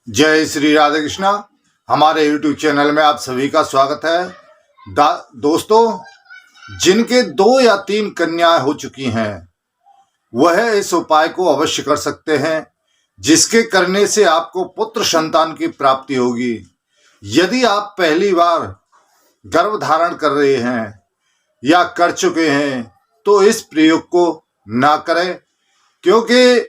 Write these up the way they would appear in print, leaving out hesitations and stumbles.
जय श्री राधे कृष्णा। हमारे YouTube channel में आप सभी का स्वागत है। दोस्तों, जिनके 2 या 3 कन्याएं हो चुकी हैं वह इस उपाय को अवश्य कर सकते हैं, जिसके करने से आपको पुत्र संतान की प्राप्ति होगी। यदि आप पहली बार गर्भ धारण कर रहे हैं या कर चुके हैं तो इस प्रयोग को ना करें, क्योंकि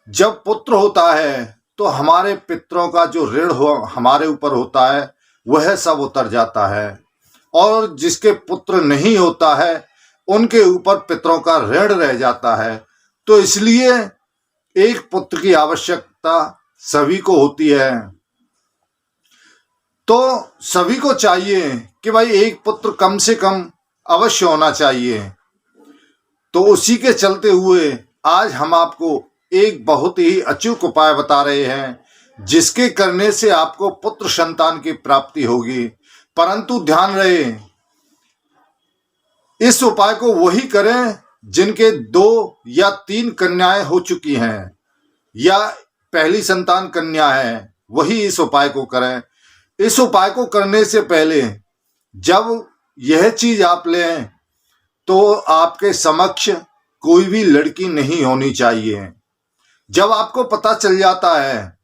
जब पुत्र होता है तो हमारे पितरों का जो ऋण हो हमारे ऊपर होता है वह सब उतर जाता है, और जिसके पुत्र नहीं होता है उनके ऊपर पितरों का ऋण रह जाता है। तो इसलिए एक पुत्र की आवश्यकता सभी को होती है। तो सभी को चाहिए कि भाई एक पुत्र कम से कम अवश्य होना चाहिए। तो उसी के चलते हुए आज हम आपको एक बहुत ही अचूक उपाय बता रहे हैं, जिसके करने से आपको पुत्र संतान की प्राप्ति होगी। परंतु ध्यान रहे, इस उपाय को वही करें जिनके 2 या 3 कन्याएं हो चुकी हैं या पहली संतान कन्या है, वही इस उपाय को करें। इस उपाय को करने से पहले जब यह चीज आप लें तो आपके समक्ष कोई भी लड़की नहीं होनी चाहिए। जब आपको पता चल जाता है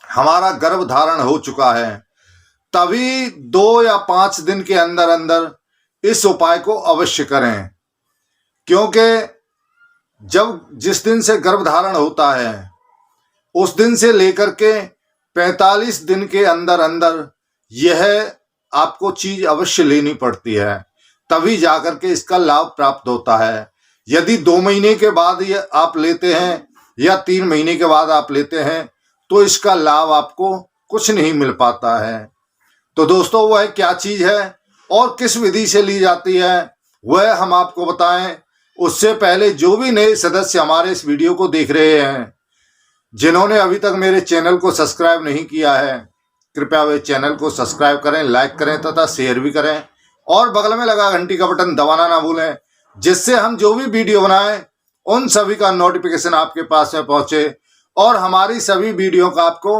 हमारा गर्भ धारण हो चुका है, तभी 2 या 5 दिन के अंदर अंदर इस उपाय को अवश्य करें, क्योंकि जिस दिन से गर्भ धारण होता है उस दिन से लेकर के 45 दिन के अंदर अंदर यह आपको चीज अवश्य लेनी पड़ती है, तभी जाकर के इसका लाभ प्राप्त होता है। यदि 2 महीने के बाद ये आप लेते हैं या 3 महीने के बाद आप लेते हैं तो इसका लाभ आपको कुछ नहीं मिल पाता है। तो दोस्तों, वह क्या चीज है और किस विधि से ली जाती है वह हम आपको बताएं। उससे पहले जो भी नए सदस्य हमारे इस वीडियो को देख रहे हैं, जिन्होंने अभी तक मेरे चैनल को सब्सक्राइब नहीं किया है, कृपया वे चैनल को सब्सक्राइब करें, लाइक करें तथा शेयर भी करें, और बगल में लगा घंटी का बटन दबाना ना भूलें, जिससे हम जो भी वीडियो बनाएं उन सभी का नोटिफिकेशन आपके पास में पहुंचे और हमारी सभी वीडियो का आपको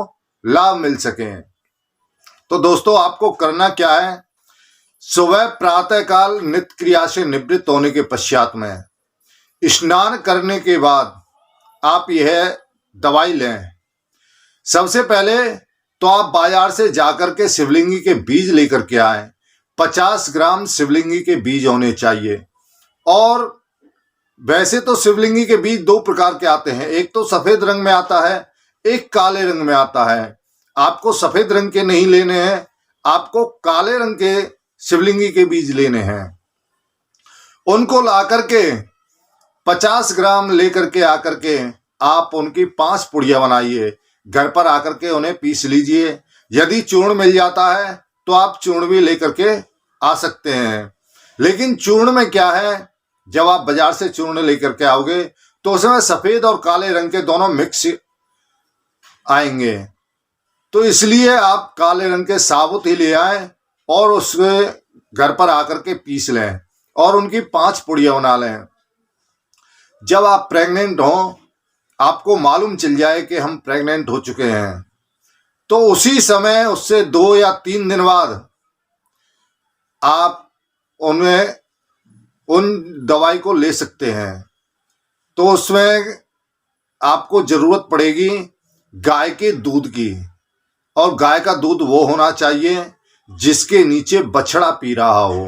लाभ मिल सके। तो दोस्तों, आपको करना क्या है, सुबह प्रातःकाल नित्य क्रिया से निवृत्त होने के पश्चात में स्नान करने के बाद आप यह दवाई लें। सबसे पहले तो आप बाजार से जाकर के शिवलिंगी के बीज लेकर के आए। 50 ग्राम शिवलिंगी के बीज होने चाहिए। और वैसे तो शिवलिंगी के बीज 2 प्रकार के आते हैं, एक तो सफेद रंग में आता है, एक काले रंग में आता है। आपको सफेद रंग के नहीं लेने हैं, आपको काले रंग के शिवलिंगी के बीज लेने हैं। उनको ला करके 50 ग्राम लेकर के आकर के आप उनकी 5 पुड़िया बनाइए। घर पर आकर के उन्हें पीस लीजिए। यदि चूर्ण मिल जाता है तो आप चूर्ण भी लेकर के आ सकते हैं। लेकिन चूर्ण में क्या है, जब आप बाजार से चूर्ण लेकर के आओगे तो उसमें सफेद और काले रंग के दोनों मिक्स आएंगे। तो इसलिए आप काले रंग के साबुत ही ले आए और उसके घर पर आकर के पीस लें और उनकी 5 पुड़िया बना लें। जब आप प्रेग्नेंट हो, आपको मालूम चल जाए कि हम प्रेग्नेंट हो चुके हैं, तो उसी समय उससे 2 या 3 दिन बाद आप उन दवाई को ले सकते हैं। तो उसमें आपको जरूरत पड़ेगी गाय के दूध की, और गाय का दूध वो होना चाहिए जिसके नीचे बछड़ा पी रहा हो,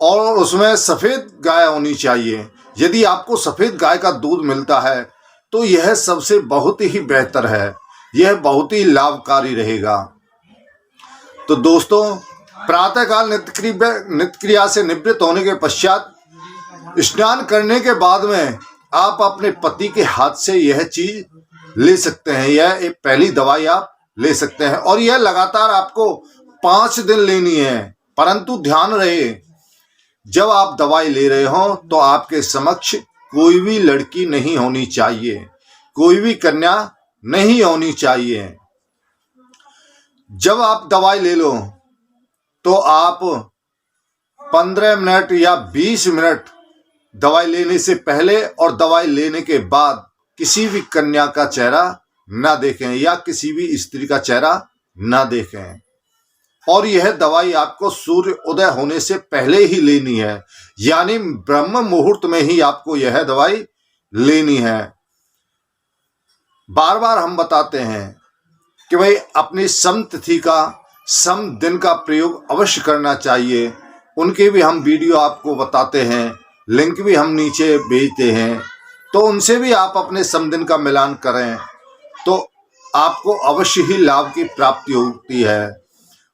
और उसमें सफेद गाय होनी चाहिए। यदि आपको सफेद गाय का दूध मिलता है तो यह सबसे बहुत ही बेहतर है, यह बहुत ही लाभकारी रहेगा। तो दोस्तों, प्रातःकाल नित्य क्रिया से निवृत्त होने के पश्चात स्नान करने के बाद में आप अपने पति के हाथ से यह चीज ले सकते हैं। यह एक पहली दवाई आप ले सकते हैं, और यह लगातार आपको 5 दिन लेनी है। परंतु ध्यान रहे, जब आप दवाई ले रहे हो तो आपके समक्ष कोई भी लड़की नहीं होनी चाहिए, कोई भी कन्या नहीं होनी चाहिए। जब आप दवाई ले लो तो आप 15 मिनट या 20 मिनट दवाई लेने से पहले और दवाई लेने के बाद किसी भी कन्या का चेहरा ना देखें या किसी भी स्त्री का चेहरा ना देखें। और यह दवाई आपको सूर्य उदय होने से पहले ही लेनी है, यानी ब्रह्म मुहूर्त में ही आपको यह दवाई लेनी है। बार बार हम बताते हैं कि भाई अपनी सम तिथि का सम दिन का प्रयोग अवश्य करना चाहिए। उनके भी हम वीडियो आपको बताते हैं, लिंक भी हम नीचे भेजते हैं, तो उनसे भी आप अपने सम दिन का मिलान करें तो आपको अवश्य ही लाभ की प्राप्ति होती है।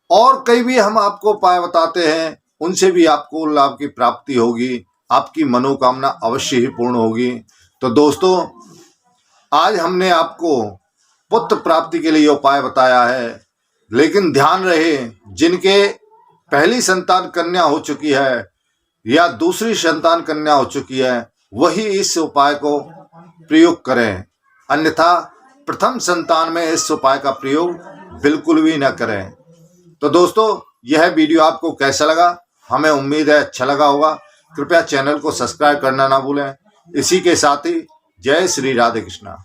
और कई भी हम आपको उपाय बताते हैं, उनसे भी आपको लाभ की प्राप्ति होगी, आपकी मनोकामना अवश्य ही पूर्ण होगी। तो दोस्तों, आज हमने आपको पुत्र प्राप्ति के लिए उपाय बताया है, लेकिन ध्यान रहे जिनके पहली संतान कन्या हो चुकी है या दूसरी संतान कन्या हो चुकी है, वही इस उपाय को प्रयोग करें, अन्यथा प्रथम संतान में इस उपाय का प्रयोग बिल्कुल भी न करें। तो दोस्तों, यह वीडियो आपको कैसा लगा? हमें उम्मीद है अच्छा लगा होगा। कृपया चैनल को सब्सक्राइब करना ना भूलें। इसी के साथ ही जय श्री राधे कृष्णा।